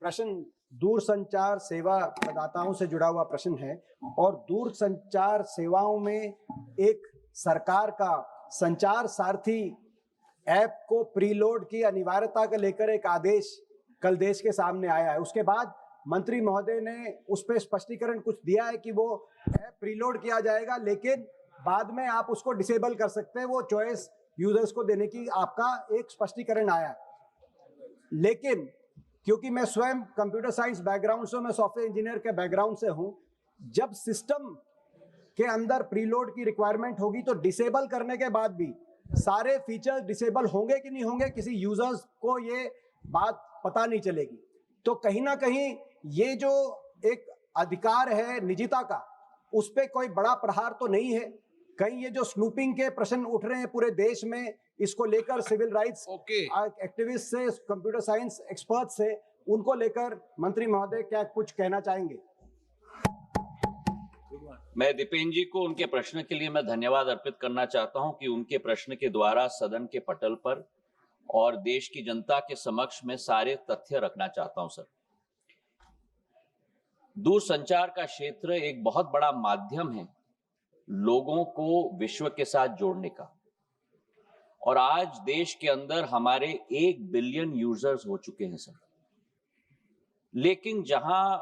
प्रश्न दूरसंचार सेवा प्रदाताओं से जुड़ा हुआ प्रश्न है और दूरसंचार सेवाओं में एक सरकार का संचार सारथी ऐप को प्रीलोड की अनिवार्यता को लेकर एक आदेश कल देश के सामने आया है। उसके बाद मंत्री महोदय ने उस पर स्पष्टीकरण कुछ दिया है कि वो ऐप प्रीलोड किया जाएगा, लेकिन बाद में आप उसको डिसेबल कर सकते हैं, वो चॉइस यूजर्स को देने की आपका एक स्पष्टीकरण आया। लेकिन क्योंकि मैं स्वयं कंप्यूटर साइंस बैकग्राउंड से, मैं सॉफ्टवेयर इंजीनियर के बैकग्राउंड से हूं, जब सिस्टम के अंदर प्रीलोड की रिक्वायरमेंट होगी तो डिसेबल करने के बाद भी सारे फीचर्स डिसेबल होंगे कि नहीं होंगे, किसी यूजर्स को ये बात पता नहीं चलेगी। तो कहीं ना कहीं ये जो एक अधिकार है निजता का, उस पर कोई बड़ा प्रहार तो नहीं है। कहीं ये जो स्नूपिंग के प्रश्न उठ रहे हैं पूरे देश में, इसको लेकर सिविल राइट्स एक्टिविस्ट से, कंप्यूटर साइंस एक्सपर्ट से, उनको लेकर मंत्री महोदय क्या कुछ कहना चाहेंगे? मैं दीपेन जी को उनके प्रश्न के लिए मैं धन्यवाद अर्पित करना चाहता हूं कि उनके प्रश्न के द्वारा सदन के पटल पर और देश की जनता के समक्ष में सारे तथ्य रखना चाहता हूं। सर, दूरसंचार का क्षेत्र एक बहुत बड़ा माध्यम है लोगों को विश्व के साथ जोड़ने का, और आज देश के अंदर हमारे 1 बिलियन यूजर्स हो चुके हैं सर। लेकिन जहां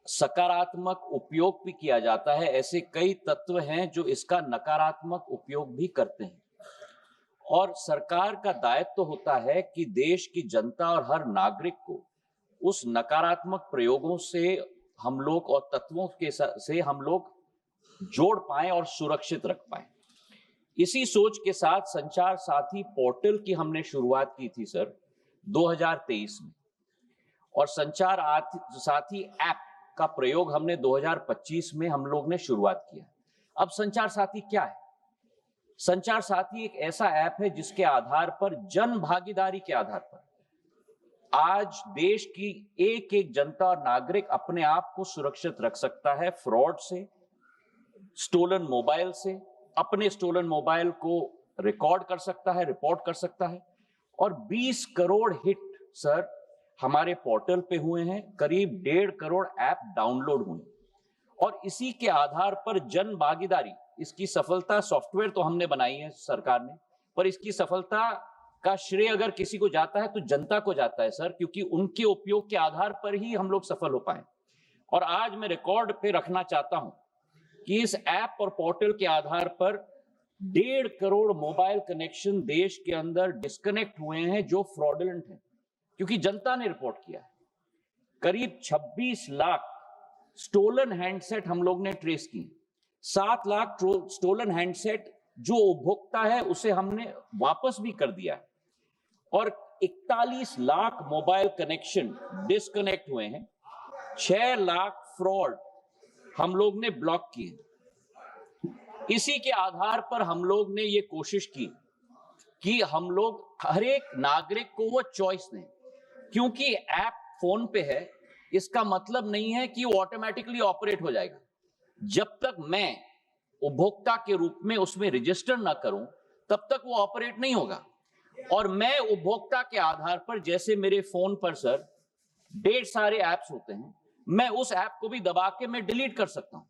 सकारात्मक उपयोग भी किया जाता है, ऐसे कई तत्व हैं जो इसका नकारात्मक उपयोग भी करते हैं। और सरकार का दायित्व होता है कि देश की जनता और हर नागरिक को उस नकारात्मक प्रयोगों से हम लोग और तत्वों के से हम लोग जोड़ पाएं और सुरक्षित रख पाएं। इसी सोच के साथ संचार साथी पोर्टल की हमने शुरुआत की थी सर 2023 में, और संचार साथी ऐप का प्रयोग हमने 2025 में हम लोग ने शुरुआत किया। अब संचार साथी क्या है? संचार साथी एक ऐसा ऐप है जिसके आधार पर, जन भागीदारी के आधार पर, आज देश की एक एक जनता और नागरिक अपने आप को सुरक्षित रख सकता है फ्रॉड से, स्टोलन मोबाइल से, अपने स्टोलन मोबाइल को रिकॉर्ड कर सकता है, रिपोर्ट कर सकता है। और 20 करोड़ हिट सर हमारे पोर्टल पे हुए हैं, करीब 1.5 करोड़ ऐप डाउनलोड हुए, और इसी के आधार पर जन भागीदारी, इसकी सफलता, सॉफ्टवेयर तो हमने बनाई है सरकार ने, पर इसकी सफलता का श्रेय अगर किसी को जाता है तो जनता को जाता है सर, क्योंकि उनके उपयोग के आधार पर ही हम लोग सफल हो पाए। और आज मैं रिकॉर्ड पे रखना चाहता हूं कि इस ऐप और पोर्टल के आधार पर 1.5 करोड़ मोबाइल कनेक्शन देश के अंदर डिस्कनेक्ट हुए हैं जो फ्रॉडुलेंट हैं, क्योंकि जनता ने रिपोर्ट किया है। करीब 26 लाख स्टोलन हैंडसेट हम लोग ने ट्रेस की, 7 लाख स्टोलन हैंडसेट जो उपभोक्ता है उसे हमने वापस भी कर दिया है, और 41 लाख मोबाइल कनेक्शन डिस्कनेक्ट हुए हैं, 6 लाख फ्रॉड हम लोग ने ब्लॉक किए। इसी के आधार पर हम लोग ने ये कोशिश की कि हम लोग हर एक नागरिक को वो चॉइस दें, क्योंकि ऐप फोन पे है, इसका मतलब नहीं है कि वो ऑटोमेटिकली ऑपरेट हो जाएगा। जब तक मैं उपभोक्ता के रूप में उसमें रजिस्टर ना करूं, तब तक वो ऑपरेट नहीं होगा। और मैं उपभोक्ता के आधार पर, जैसे मेरे फोन पर सर ढेर सारे ऐप्स होते हैं, मैं उस ऐप को भी दबा के मैं डिलीट कर सकता हूं।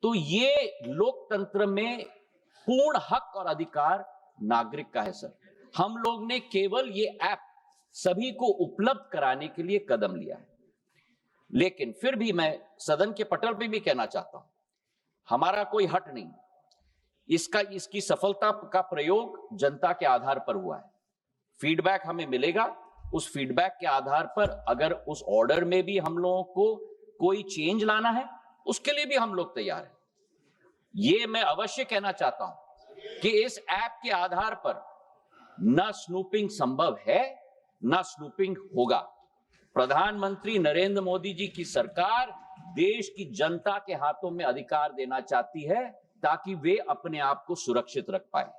तो ये लोकतंत्र में पूर्ण हक और अधिकार नागरिक का है सर। हम लोग ने केवल ये ऐप सभी को उपलब्ध कराने के लिए कदम लिया है। लेकिन फिर भी मैं सदन के पटल पे भी कहना चाहता हूं, हमारा कोई हट नहीं, इसकी सफलता का प्रयोग जनता के आधार पर हुआ है। फीडबैक हमें मिलेगा, उस फीडबैक के आधार पर अगर उस ऑर्डर में भी हम लोगों को कोई चेंज लाना है, उसके लिए भी हम लोग तैयार हैं। ये मैं अवश्य कहना चाहता हूं कि इस ऐप के आधार पर न स्नूपिंग संभव है, न स्नूपिंग होगा। प्रधानमंत्री नरेंद्र मोदी जी की सरकार देश की जनता के हाथों में अधिकार देना चाहती है ताकि वे अपने आप को सुरक्षित रख पाए।